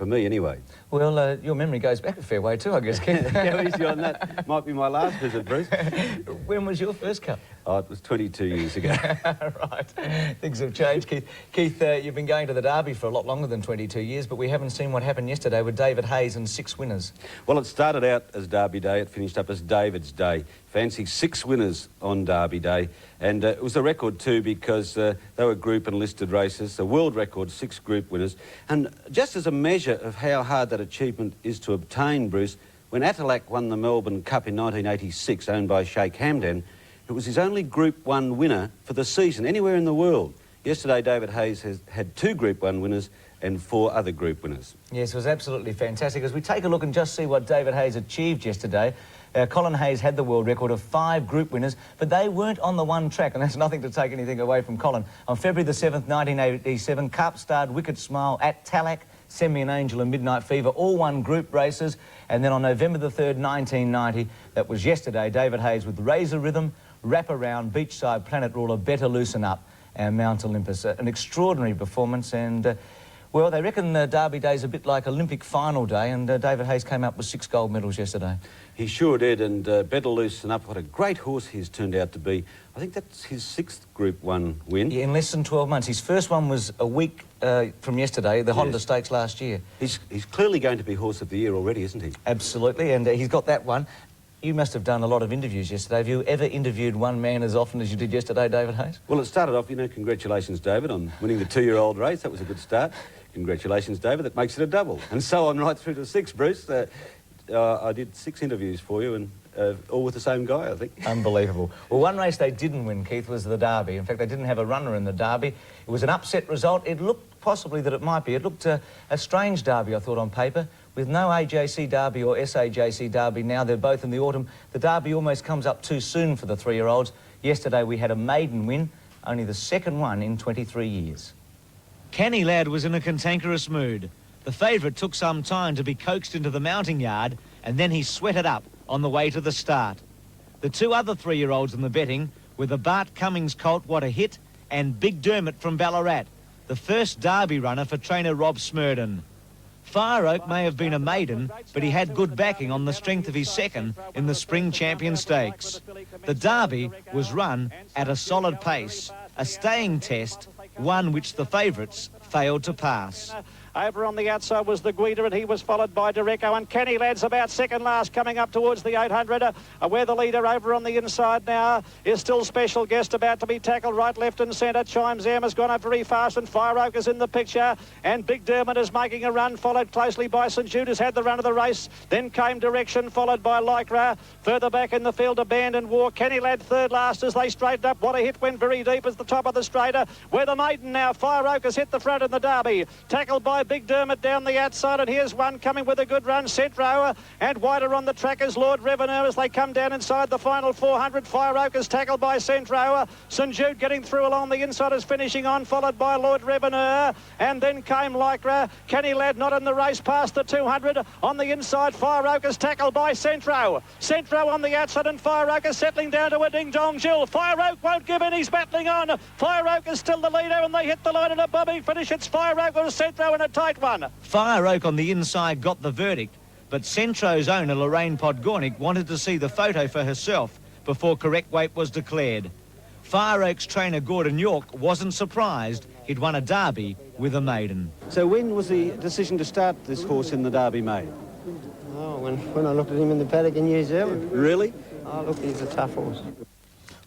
for me anyway. Well, your memory goes back a fair way too, I guess, Keith. How easy on that. Might be my last visit, Bruce. When was your first cup? Oh, it was 22 years ago. Right. Things have changed, Keith. Keith, you've been going to the Derby for a lot longer than 22 years, but we haven't seen what happened yesterday with David Hayes and 6 winners. Well, it started out as Derby Day. It finished up as David's Day. Fancy 6 winners on Derby Day. And it was a record too because they were group and listed races. A world record, 6 group winners. And just as a measure of how hard that achievement is to obtain, Bruce, when Atalac won the Melbourne Cup in 1986, owned by Sheikh Hamdan, it was his only Group 1 winner for the season anywhere in the world. Yesterday, David Hayes has had 2 Group 1 winners and 4 other group winners. Yes, it was absolutely fantastic. As we take a look and just see what David Hayes achieved yesterday, Colin Hayes had the world record of 5 group winners, but they weren't on the one track, and that's nothing to take anything away from Colin. On February the 7th, 1987, Carp starred Wicked Smile at Talac, Send Me an Angel and Midnight Fever, all won group races. And then on November the 3rd, 1990, that was yesterday, David Hayes with Razor Rhythm, Wrap Around, Beachside Planet Ruler, Better Loosen Up, and Mount Olympus. An extraordinary performance, and well, they reckon Derby Day's a bit like Olympic final day, and David Hayes came up with 6 gold medals yesterday. He sure did, and Better Loosen Up, what a great horse he's turned out to be. I think that's his 6th Group 1 win. Yeah, in less than 12 months. His first one was a week from yesterday, the Honda Stakes last year. He's clearly going to be Horse of the Year already, isn't he? Absolutely, and he's got that one. You must have done a lot of interviews yesterday. Have you ever interviewed one man as often as you did yesterday, David Hayes? Well, it started off, you know, congratulations, David, on winning the 2-year-old race. That was a good start. Congratulations, David. That makes it a double. And so on right through to 6, Bruce. I did 6 interviews for you, and all with the same guy, I think. Unbelievable. Well, one race they didn't win, Keith, was the Derby. In fact, they didn't have a runner in the Derby. It was an upset result. It looked possibly that it might be. It looked a strange Derby, I thought, on paper. With no AJC Derby or SAJC Derby now, they're both in the autumn. The Derby almost comes up too soon for the 3-year-olds. Yesterday we had a maiden win, only the 2nd one in 23 years. Canny Lad was in a cantankerous mood. The favourite took some time to be coaxed into the mounting yard, and then he sweated up on the way to the start. The 2 other 3-year-olds in the betting were the Bart Cummings colt What a Hit and Big Dermot from Ballarat, the first Derby runner for trainer Rob Smurden. Fire Oak may have been a maiden, but he had good backing on the strength of his 2nd in the Spring Champion Stakes. The Derby was run at a solid pace, a staying test, one which the favourites failed to pass. Over on the outside was the Guida, and he was followed by Direco, and Canny Lad's about 2nd last, coming up towards the 800. Where the leader over on the inside now is still Special Guest, about to be tackled right, left and centre. Chimes M has gone up very fast, and Fire Oak is in the picture, and Big Dermot is making a run, followed closely by St Jude, has had the run of the race. Then came Direction, followed by Lycra. Further back in the field, Abandoned War. Canny Lad 3rd last as they straightened up. What a Hit went very deep as the top of the straighter. Where the maiden now, Fire Oak has hit the front in the Derby. Tackled by Big Dermot down the outside, and here's one coming with a good run, Centro, and wider on the track is Lord Revenue as they come down inside the final 400. Fire Oak is tackled by Centro. St Jude getting through along the inside is finishing on, followed by Lord Revenue, and then came Lycra. Canny Lad not in the race past the 200. On the inside, Fire Oak is tackled by Centro. Centro on the outside, and Fire Oak is settling down to a ding-dong Jill. Fire Oak won't give in, he's battling on. Fire Oak is still the leader, and they hit the line in a bobbing finish. It's Fire Oak or Centro in a tight one. Fire Oak on the inside got the verdict, but Centro's owner Lorraine Podgornick wanted to see the photo for herself before correct weight was declared. Fire Oak's trainer Gordon York wasn't surprised he'd won a Derby with a maiden. So when was the decision to start this horse in the Derby made? Oh, when I looked at him in the paddock in New Zealand. Really? Oh, look, he's a tough horse.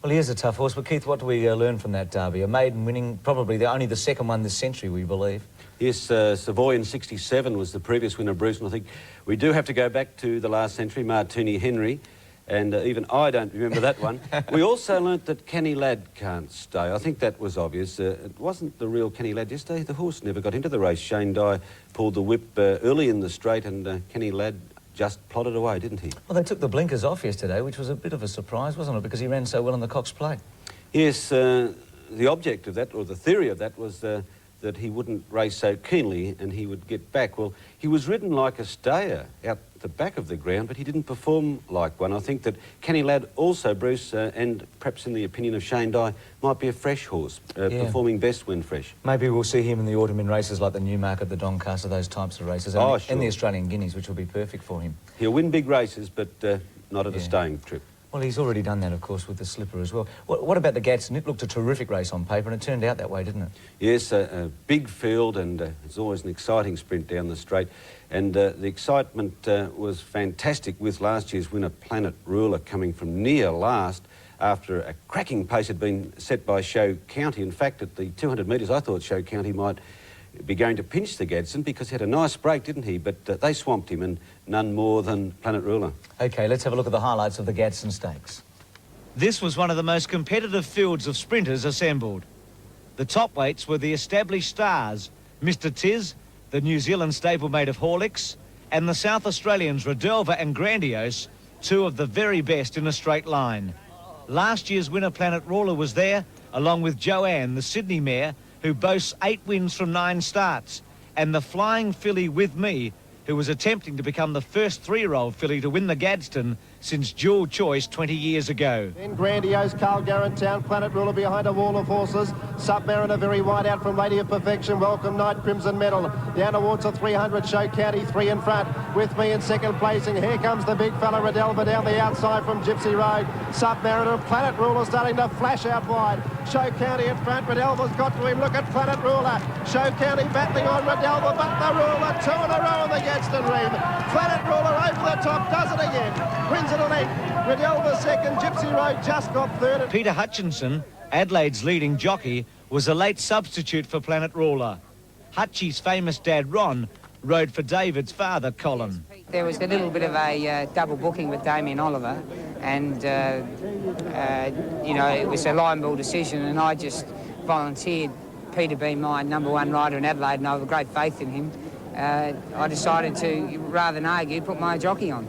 Well, he is a tough horse, but Keith, what do we learn from that Derby? A maiden winning, probably only the 2nd one this century, we believe. Yes, Savoy in 67 was the previous winner, Bruce, and I think we do have to go back to the last century, Martini Henry, and even I don't remember that one. We also learnt that Canny Lad can't stay. I think that was obvious. It wasn't the real Canny Lad yesterday. The horse never got into the race. Shane Dye pulled the whip early in the straight, and Canny Lad just plodded away, didn't he? Well, they took the blinkers off yesterday, which was a bit of a surprise, wasn't it, because he ran so well on the Cox Plate. Yes, the object of that, or the theory of that, was that that he wouldn't race so keenly and he would get back. Well, he was ridden like a stayer out the back of the ground, but he didn't perform like one. I think that Kenny Ladd also, Bruce, and perhaps in the opinion of Shane Dye, might be a fresh horse, performing best when fresh. Maybe we'll see him in the autumn in races like the Newmarket, the Doncaster, those types of races, and, sure. and the Australian Guineas, which will be perfect for him. He'll win big races, but not at a staying trip. Well, he's already done that, of course, with the Slipper as well. What about the Gadsden? It looked a terrific race on paper, and it turned out that way, didn't it? Yes, a big field, and it's always an exciting sprint down the straight. And the excitement was fantastic with last year's winner, Planet Ruler, coming from near last after a cracking pace had been set by Show County. In fact, at the 200 metres, I thought Show County might be going to pinch the Gadsden because he had a nice break, didn't he? But they swamped him, and none more than Planet Ruler. OK, let's have a look at the highlights of the Gadsden Stakes. This was one of the most competitive fields of sprinters assembled. The top weights were the established stars, Mr Tiz, the New Zealand stablemate of Horlicks, and the South Australians Redelva and Grandiose, two of the very best in a straight line. Last year's winner Planet Ruler was there, along with Joanne, the Sydney mare, who boasts 8 wins from 9 starts, and the Flying Filly With Me, who was attempting to become the first 3-year-old filly to win the Gadsden since dual choice 20 years ago. Then Grandiose, Carl Garrett-Town, Planet Ruler behind a wall of horses. Submariner very wide out from Lady of Perfection, Welcome Night, Crimson Medal. Down towards the 300, Show County, 3 in front. With Me in second place, and here comes the big fella Redelva down the outside from Gypsy Road. Submariner, Planet Ruler starting to flash out wide. Show County in front, Redelva's got to him. Look at Planet Ruler. Show County battling on Redelva, but the Ruler, 2 in a row on the Gadsden Rim. Planet Ruler over the top, does it again. Wins it a length. Redelva second, Gypsy Road just got third. Peter Hutchinson, Adelaide's leading jockey, was a late substitute for Planet Ruler. Hutchie's famous dad, Ron, rode for David's father, Colin. There was a little bit of a double booking with Damien Oliver, and, you know, it was a line ball decision, and I just volunteered Peter being my #1 rider in Adelaide, and I have great faith in him. I decided to, rather than argue, put my jockey on.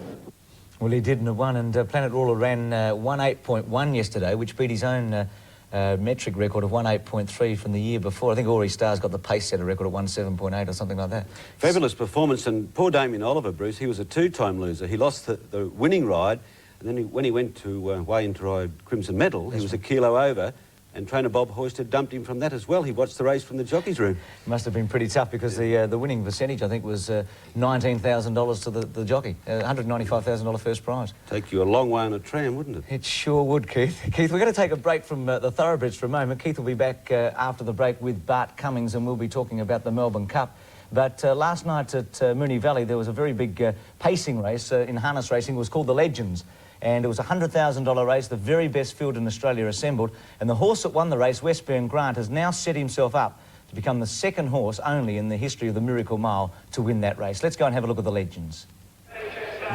Well, he did and have won, and Planet Ruler ran 1:8.1 yesterday, which beat his own metric record of 1:8.3 from the year before. I think Ori Star's got the pace setter record at 1:7.8 or something like that. Fabulous performance, and poor Damien Oliver, Bruce, he was a 2-time loser. He lost the winning ride, and then when he went to weigh in to ride Crimson Medal, he was a kilo over, and trainer Bob Hoyst had dumped him from that as well. He watched the race from the jockey's room. Must have been pretty tough because the winning percentage, I think, was $19,000 to the jockey, $195,000 first prize. Take you a long way on a tram, wouldn't it? It sure would, Keith. Keith, we're going to take a break from the thoroughbreds for a moment. Keith will be back after the break with Bart Cummings, and we'll be talking about the Melbourne Cup. But last night at Moonee Valley, there was a very big pacing race in harness racing. It was called the Legends. And it was a $100,000 race, the very best field in Australia assembled. And the horse that won the race, Westburn Grant, has now set himself up to become the second horse only in the history of the Miracle Mile to win that race. Let's go and have a look at the Legends.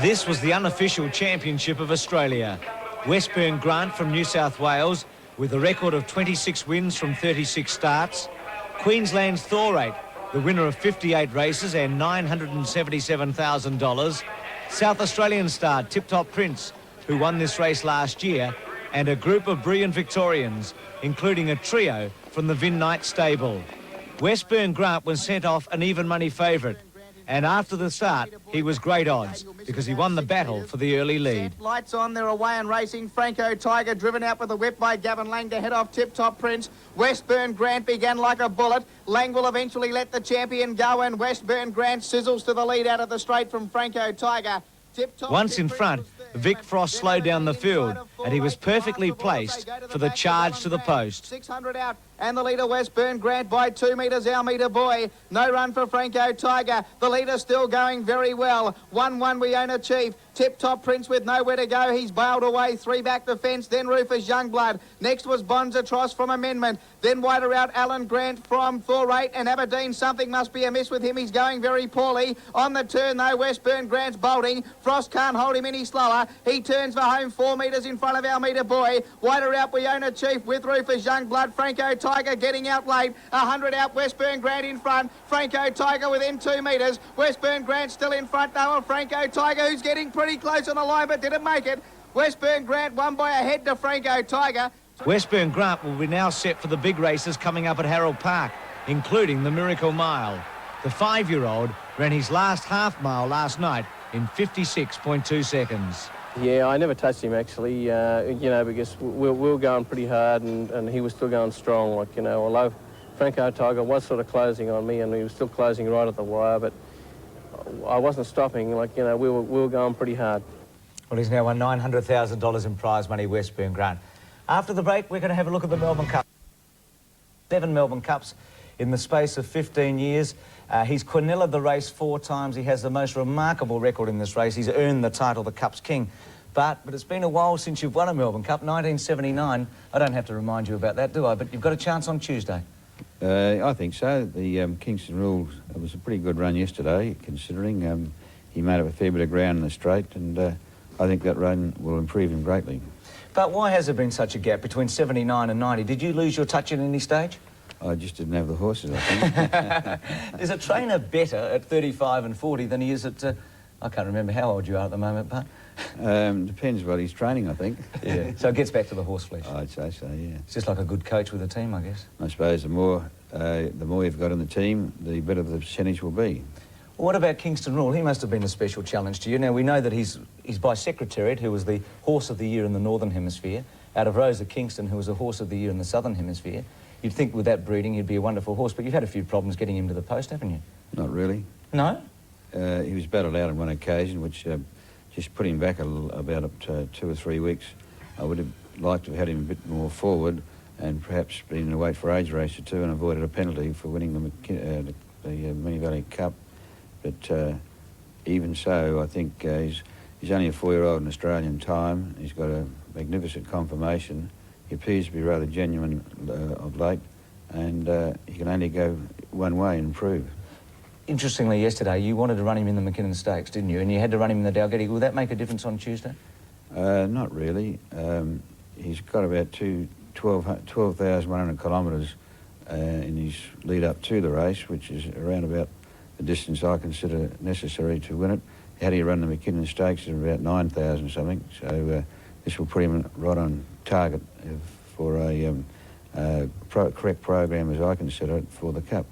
This was the unofficial championship of Australia. Westburn Grant from New South Wales, with a record of 26 wins from 36 starts. Queensland's Thorate, the winner of 58 races and $977,000. South Australian star Tip Top Prince, who won this race last year, and a group of brilliant Victorians, including a trio from the Vin Knight stable. Westburn Grant was sent off an even money favourite, and after the start, he was great odds because he won the battle for the early lead. Lights on, they're away and racing. Franco Tiger driven out with a whip by Gavin Lang to head off Tip Top Prince. Westburn Grant began like a bullet. Lang will eventually let the champion go, and Westburn Grant sizzles to the lead out of the straight from Franco Tiger. Once in front, Vic Frost slowed down the field, and he was perfectly placed for the charge to the post. 600 out, and the leader Westburn Grant by 2 metres, Our Meter Boy. No run for Franco Tiger. The leader still going very well. 1-1 We Own a Chief. Tip Top Prince with nowhere to go. He's bailed away. 3 back the fence. Then Rufus Youngblood. Next was Bonzatross from Amendment. Then wider out Alan Grant from Thorate, and Aberdeen. Something must be amiss with him. He's going very poorly. On the turn though, Westburn Grant's bolting. Frost can't hold him any slower. He turns for home 4 metres in front of Our Meter Boy. Wider out We Own a Chief with Rufus Youngblood. Franco Tiger getting out late. 100 out, Westburn Grant in front. Franco Tiger within 2 metres. Westburn Grant still in front though of Franco Tiger, who's getting pretty close on the line but didn't make it. Westburn Grant won by a head to Franco Tiger. Westburn Grant will be now set for the big races coming up at Harold Park. including the Miracle Mile. The 5-year-old ran his last half mile last night in 56.2 seconds. Yeah, I never touched him actually, you know, because we were going pretty hard and he was still going strong, like, you know, although Franco Tiger was sort of closing on me and he was still closing right at the wire, but I wasn't stopping, like, you know, we were going pretty hard. Well, he's now won $900,000 in prize money, Westburn Grant. After the break, we're going to have a look at the Melbourne Cup. 7 Melbourne Cups in the space of 15 years. He's Quinella the race 4 times. He has the most remarkable record in this race. He's earned the title, the Cup's King. But it's been a while since you've won a Melbourne Cup, 1979. I don't have to remind you about that, do I? But you've got a chance on Tuesday. I think so. The Kingston Rules, it was a pretty good run yesterday, considering he made up a fair bit of ground in the straight, and I think that run will improve him greatly. But why has there been such a gap between 79 and 90? Did you lose your touch at any stage? I just didn't have the horses, I think. Is a trainer better at 35 and 40 than he is at... I can't remember how old you are at the moment, but... Depends what he's training, I think. Yeah. So it gets back to the horse flesh. I'd say so, yeah. It's just like a good coach with a team, I guess. I suppose the more you've got in the team, the better the percentage will be. Well, what about Kingston Rule? He must have been a special challenge to you. Now, we know that he's by Secretariat, who was the Horse of the Year in the Northern Hemisphere, out of Rosa Kingston, who was the Horse of the Year in the Southern Hemisphere. You'd think with that breeding he'd be a wonderful horse, but you've had a few problems getting him to the post, haven't you? Not really. No? He was battled out on one occasion, which just put him back about up to 2 or 3 weeks. I would have liked to have had him a bit more forward and perhaps been in a weight for age race or 2 and avoided a penalty for winning the Mini Valley Cup. But even so, I think he's only a 4-year-old in Australian time. He's got a magnificent conformation. He appears to be rather genuine of late, and he can only go one way and improve. Interestingly, yesterday you wanted to run him in the McKinnon Stakes, didn't you? And you had to run him in the Dalgety. Will that make a difference on Tuesday? Not really. He's got about 12,100 kilometres in his lead up to the race, which is around about the distance I consider necessary to win it. Had he run the McKinnon Stakes at about 9,000 something, so this will put him right on target for a correct program, as I consider it, for the Cup.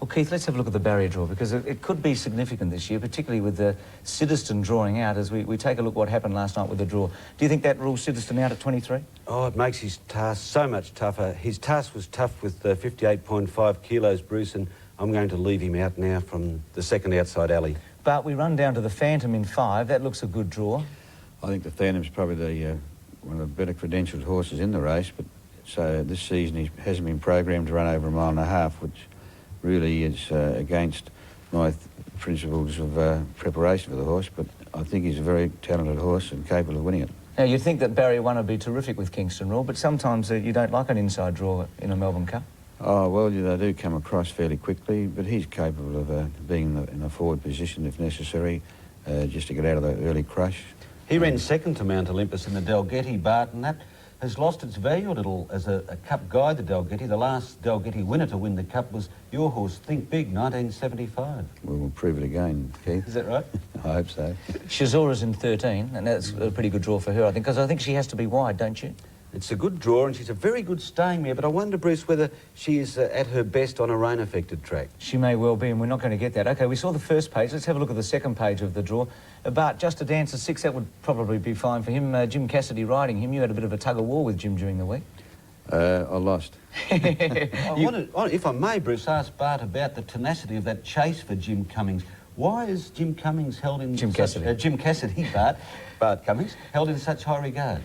Well, Keith, let's have a look at the barrier draw, because it could be significant this year, particularly with the Siddiston drawing out, as we take a look what happened last night with the draw. Do you think that rules Siddiston out at 23? Oh, it makes his task so much tougher. His task was tough with 58.5 kilos, Bruce, and I'm going to leave him out now from the second outside alley. But we run down to the Phantom in 5. That looks a good draw. I think the Phantom's probably one of the better credentialed horses in the race, but so this season he hasn't been programmed to run over 1.5 miles, which really is against my principles of preparation for the horse, but I think he's a very talented horse and capable of winning it. Now, you'd think that barrier 1 would be terrific with Kingston Rule, but sometimes you don't like an inside draw in a Melbourne Cup. Oh, well, they do come across fairly quickly, but he's capable of being in a forward position if necessary, just to get out of the early crush. He ran second to Mount Olympus in the Dalgety, Bart, and that has lost its value a little as a Cup guide, the Dalgety. The last Dalgety winner to win the Cup was your horse, Think Big, 1975. Well, we'll prove it again, Keith. Is that right? I hope so. Shazura's in 13, and that's a pretty good draw for her, I think, because I think she has to be wide, don't you? It's a good draw, and she's a very good staying mare, but I wonder, Bruce, whether she is at her best on a rain-affected track. She may well be, and we're not going to get that. OK, we saw the first page. Let's have a look at the second page of the draw. About Just a Dance of 6, that would probably be fine for him. Jim Cassidy riding him. You had a bit of a tug-of-war with Jim during the week. I lost. I wanted, if I may, Bruce, ask Bart about the tenacity of that chase for Jim Cummings. Why is Jim Cummings held in... Jim Cassidy, Bart Cummings, held in such high regard?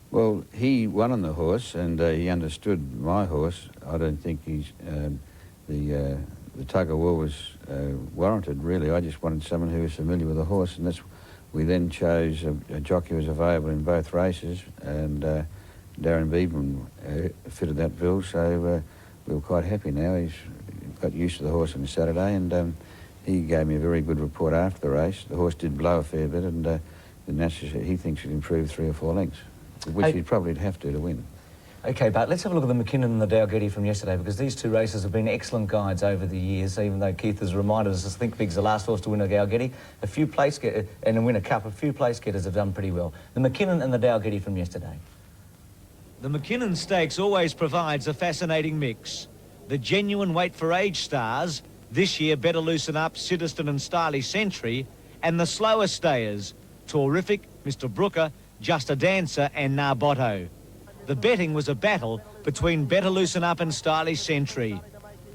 Well, he won on the horse, and he understood my horse. I don't think he's the tug-of-war was warranted, really. I just wanted someone who was familiar with the horse, and we then chose a jockey who was available in both races, and Darren Beedman fitted that bill, so we were quite happy now. He's got used to the horse on Saturday, and he gave me a very good report after the race. The horse did blow a fair bit, and he thinks he'd improve 3 or 4 lengths, which he'd probably have to win. OK, but let's have a look at the McKinnon and the Dalgety from yesterday, because these 2 races have been excellent guides over the years, even though Keith has reminded us that Think Big's the last horse to win a Dalgety. A few place getters, and win a Cup, a few place getters have done pretty well. The McKinnon and the Dalgety from yesterday. The McKinnon Stakes always provides a fascinating mix. The genuine weight for age stars, this year Better Loosen Up, Siddiston and Stylish Century, and the slower stayers, Terrific, Mr Brooker, Just a Dancer and Narbotto. The betting was a battle between Better Loosen Up and Stylish Century.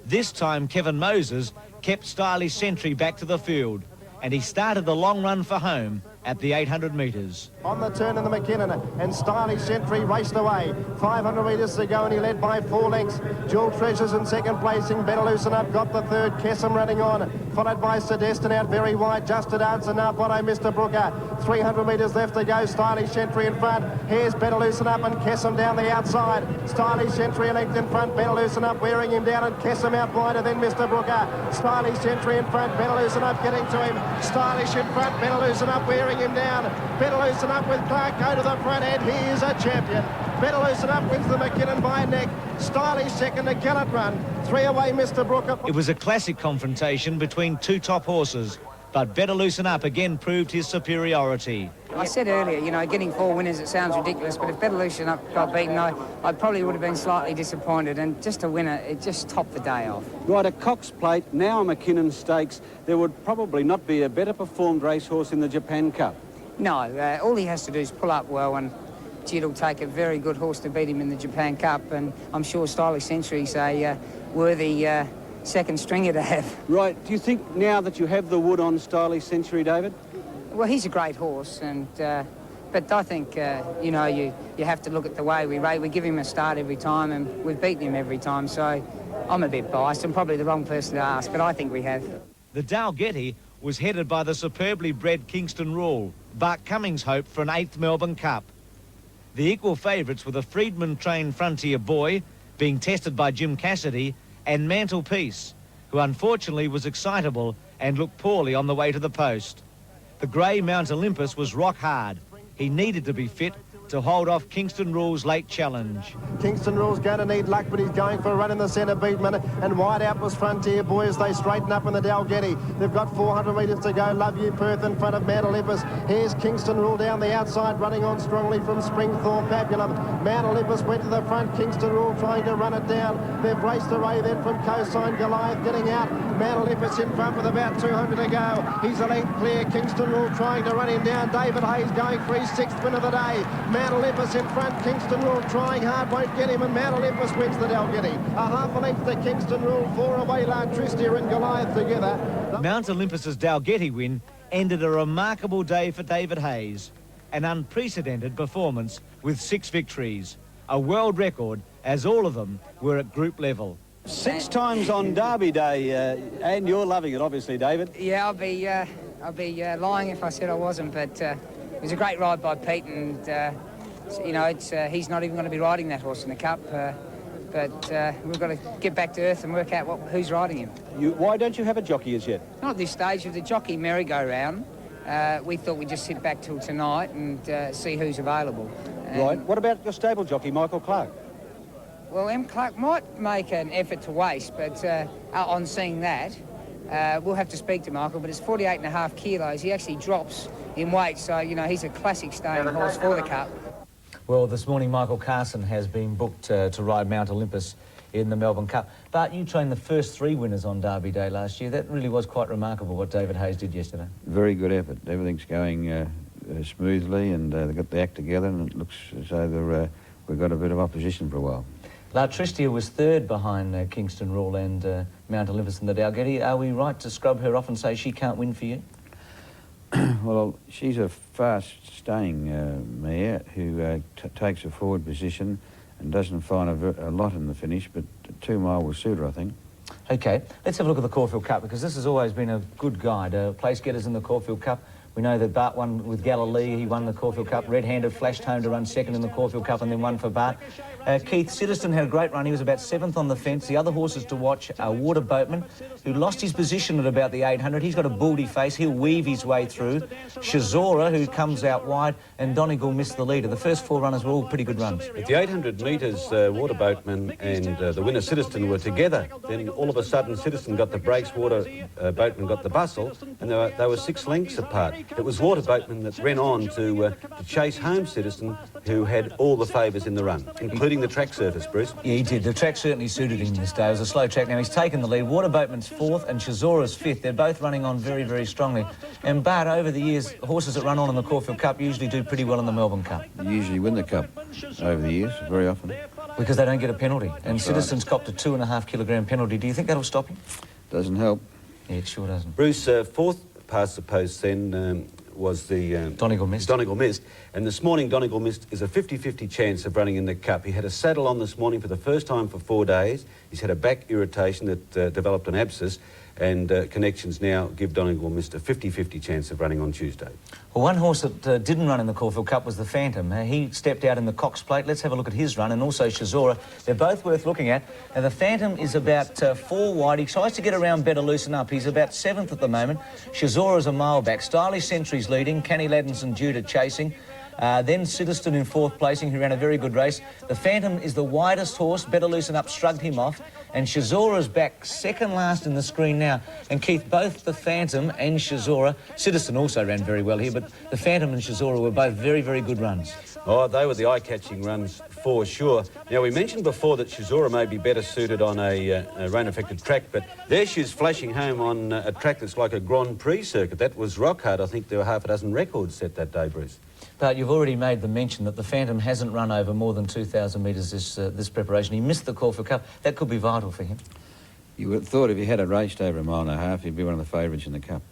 This time Kevin Moses kept Stylish Century back to the field, and he started the long run for home at the 800 metres. On the turn in the McKinnon, and Stylish Century raced away. 500 metres to go, and he led by 4 lengths. Jewel Treasures in second placing. Better Loosen Up got the third. Kessam running on, followed by Sedestin out very wide. Just a Dance and Narbotto, Mr Brooker. 300 metres left to go. Stylish Century in front. Here's Better Loosen Up and Kessam down the outside. Stylish Century a length in front. Better Loosen Up wearing him down, and Kessam out wider than Mr Brooker. Stylish Century in front. Better Loosen Up getting to him. Stylish in front. Better Loosen Up wearing him down. Better Loosen Up with Clark go to the front end. He is a champion. Better Loosen Up wins the McKinnon by a neck. Stylish second, a gallant run. 3 away, Mr Brooker. It was a classic confrontation between two top horses, but Better Loosen Up again proved his superiority. I said earlier, you know, getting 4 winners, it sounds ridiculous, but if Better Loosen Up got beaten, I probably would have been slightly disappointed, and just a winner, it just topped the day off. Right, a Cox Plate, now a McKinnon Stakes. There would probably not be a better performed racehorse in the Japan Cup. No, all he has to do is pull up well, and it'll take a very good horse to beat him in the Japan Cup, and I'm sure Stylish Century's a worthy second stringer to have. Right, do you think now that you have the wood on Stylish Century, David? Well, he's a great horse, and but I think, you know, you have to look at the way we rate. We give him a start every time, and we've beaten him every time, so I'm a bit biased. I'm probably the wrong person to ask, but I think we have. The Dalgety was headed by the superbly bred Kingston Rule, Bart Cummings hoped for an 8th Melbourne Cup. The equal favourites were the Freedman-trained Frontier Boy, being tested by Jim Cassidy, and Mantelpiece, who unfortunately was excitable and looked poorly on the way to the post. The grey Mount Olympus was rock hard. He needed to be fit to hold off Kingston Rule's late challenge. Kingston Rule's going to need luck, but he's going for a run in the centre, Beatman, and wide out was Frontier Boy as they straighten up in the Dalgety. They've got 400 metres to go. Love You Perth in front of Mount Olympus. Here's Kingston Rule down the outside, running on strongly from Springthorpe. Fabulous. Mount Olympus went to the front. Kingston Rule trying to run it down. They've raced away then from Cosine Goliath getting out. Mount Olympus in front with about 200 to go. He's a length clear. Kingston Rule trying to run him down. David Hayes going for his 6th win of the day. Mount Olympus in front. Kingston Rule trying hard, won't get him, and Mount Olympus wins the Dalgety. A half a length to Kingston Rule. 4 away, La Tristia and Goliath together. Mount Olympus's Dalgety win ended a remarkable day for David Hayes. An unprecedented performance with 6 victories. A world record, as all of them were at group level. 6 times on Derby Day, and you're loving it, obviously, David. Yeah, I'll be lying if I said I wasn't, but it was a great ride by Pete, and you know, he's not even going to be riding that horse in the Cup, but we've got to get back to earth and work out who's riding him. Why don't you have a jockey as yet? Not at this stage. With the jockey merry-go-round, we thought we'd just sit back till tonight and see who's available. Right. What about your stable jockey, Michael Clark? Well, M. Clark might make an effort to waste, but on seeing that, we'll have to speak to Michael, but it's 48.5 kilos. He actually drops in weight, so, you know, he's a classic staying horse for the Cup. Well, this morning Michael Carson has been booked to ride Mount Olympus in the Melbourne Cup. But you trained the first 3 winners on Derby Day last year. That really was quite remarkable what David Hayes did yesterday. Very good effort. Everything's going smoothly, and they've got the act together, and it looks as though we've got a bit of opposition for a while. La Tristia was 3rd behind Kingston Rule and Mount Olympus in the Dalgety. Are we right to scrub her off and say she can't win for you? Well, she's a fast-staying mare who takes a forward position and doesn't find a lot in the finish, but 2 mile will suit her, I think. OK, let's have a look at the Caulfield Cup, because this has always been a good guide. Place getters in the Caulfield Cup. We know that Bart won with Galilee. He won the Caulfield Cup. Red-handed flashed home to run 2nd in the Caulfield Cup and then won for Bart. Keith Siddiston had a great run. He was about 7th on the fence. The other horses to watch are Water Boatman, who lost his position at about the 800. He's got a baldy face. He'll weave his way through. Shazora, who comes out wide, and Donegal missed the leader. The first 4 runners were all pretty good runs. At the 800 metres, Water Boatman and the winner Siddiston were together. Then all of a sudden, Siddiston got the brakes, Water Boatman got the bustle, and they were 6 lengths apart. it was Water Boatman that ran on to chase home Citizen, who had all the favours in the run, including the track surface, Bruce. Yeah, he did. The track certainly suited him this day. It was a slow track. Now, he's taken the lead. Water Boatman's 4th and Shizora's 5th. They're both running on very, very strongly. And Bart, over the years, horses that run on in the Caulfield Cup usually do pretty well in the Melbourne Cup. They usually win the Cup over the years, very often. Because they don't get a penalty. And That's Citizen's copped a 2.5 kilogram penalty. Do you think that'll stop him? Doesn't help. Yeah, it sure doesn't. Bruce, 4th past the post then was the... Donegal Mist. Donegal Mist. And this morning, Donegal Mist is a 50-50 chance of running in the Cup. He had a saddle on this morning for the first time for 4 days. He's had a back irritation that developed an abscess, and connections now give Donegal Mist a 50-50 chance of running on Tuesday. Well, one horse that didn't run in the Caulfield Cup was the Phantom. He stepped out in the Cox Plate. Let's have a look at his run, and also Shizora. They're both worth looking at. Now, the Phantom is about 4 wide. He tries to get around better, loosen up. He's about 7th at the moment. Shizora's a mile back. Stylish Sentry's leading. Canny Ladinson Judah chasing. Then Citizen in 4th placing, who ran a very good race. The Phantom is the widest horse. Better Loosen Up shrugged him off. And Shizora's back 2nd last in the screen now. And Keith, both the Phantom and Shizora, Citizen also ran very well here, but the Phantom and Shizora were both very, very good runs. Oh, they were the eye-catching runs for sure. Now, we mentioned before that Shizora may be better suited on a rain-affected track, but there she's flashing home on a track that's like a Grand Prix circuit. That was rock hard. I think there were half a dozen records set that day, Bruce. But you've already made the mention that the Phantom hasn't run over more than 2,000 metres this preparation. He missed the Caulfield Cup. That could be vital for him. You would have thought if he had raced over 1.5 miles, he'd be one of the favourites in the Cup.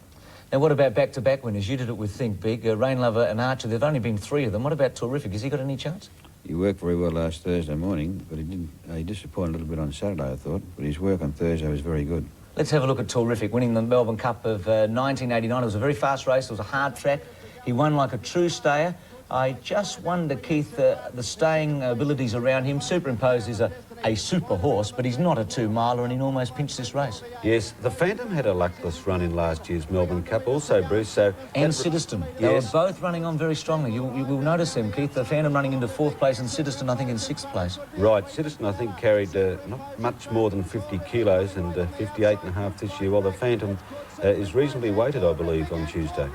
Now, what about back-to-back winners? You did it with Think Big, Rain Lover and Archer. There've only been 3 of them. What about Terrific? Has he got any chance? He worked very well last Thursday morning, but he disappointed a little bit on Saturday, I thought. But his work on Thursday was very good. Let's have a look at Terrific, winning the Melbourne Cup of 1989. It was a very fast race. It was a hard track. He won like a true stayer. I just wonder, Keith, the staying abilities around him. Superimposed is a super horse, but he's not a 2-miler, and he almost pinched this race. Yes, the Phantom had a luckless run in last year's Melbourne Cup also, Bruce. So and Citizen. Yes. They were both running on very strongly. You will notice them, Keith. The Phantom running into 4th place and Citizen, I think, in 6th place. Right. Citizen, I think, carried not much more than 50 kilos and 58.5 this year, while the Phantom is reasonably weighted, I believe, on Tuesday.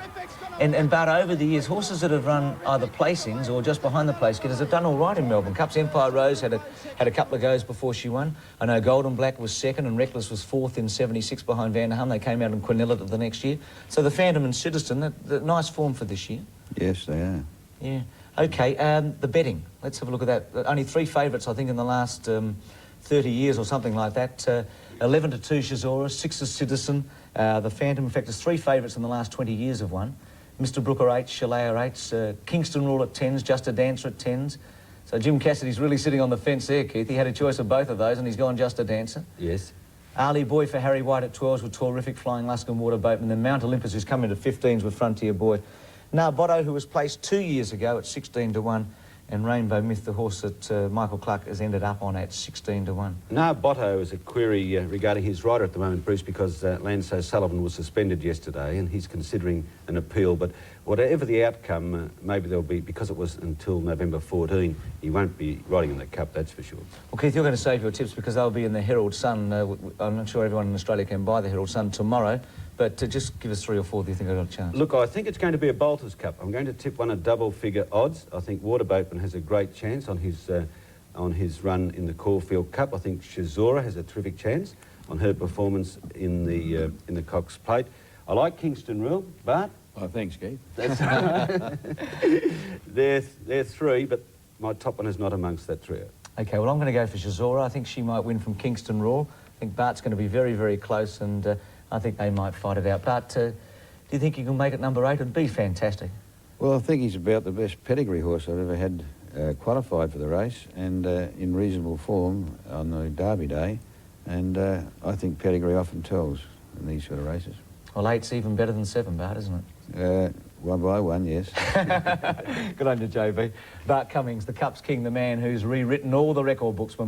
And Bart, over the years, horses that have run either placings or just behind the place getters have done all right in Melbourne Cups. Empire Rose had a couple of goes before she won. I know Golden Black was 2nd and Reckless was 4th in 76 behind Vanderham. They came out in Quinella the next year. So the Phantom and Citizen, they're nice form for this year. Yes, they are. Yeah. OK, the betting. Let's have a look at that. Only 3 favourites, I think, in the last 30 years or something like that. 11 to 2 Shizora, 6 is Citizen. The Phantom, in fact, there's 3 favourites in the last 20 years have won. Mr Brooker 8, Shalaya 8s, Kingston Rule at 10s, Just a Dancer at 10s. So Jim Cassidy's really sitting on the fence there, Keith. He had a choice of both of those and he's gone Just a Dancer. Yes. Ali Boy for Harry White at 12s with Terrific, Flying Luskin Water Boatman. Then Mount Olympus, who's come into 15s with Frontier Boy. Now Botto, who was placed 2 years ago at 16 to 1. And Rainbow Myth, the horse that Michael Clark has ended up on at 16 to 1. Now, Botto is a query regarding his rider at the moment, Bruce, because Lance O'Sullivan was suspended yesterday and he's considering an appeal. But whatever the outcome, maybe there'll be, because it was until November 14, he won't be riding in the Cup, that's for sure. Well, Keith, you're going to save your tips because they'll be in the Herald Sun. I'm not sure everyone in Australia can buy the Herald Sun tomorrow. But just give us 3 or 4 that you think I've got a chance. Look, I think it's going to be a Bolters Cup. I'm going to tip one at double-figure odds. I think Water Boatman has a great chance on his run in the Caulfield Cup. I think Shizora has a terrific chance on her performance in the Cox Plate. I like Kingston Rule, but... Oh, thanks, Keith. They're 3, but my top one is not amongst that trio. OK, well, I'm going to go for Shizora. I think she might win from Kingston Rule. I think Bart's going to be very, very close, and I think they might fight it out. But do you think you can make it number 8? It'd be fantastic. Well, I think he's about the best pedigree horse I've ever had qualified for the race and in reasonable form on the Derby day. And I think pedigree often tells in these sort of races. Well, 8's even better than 7, Bart, isn't it? 1 by 1, yes. Good on you, JB. Bart Cummings, the Cup's king, the man who's rewritten all the record books.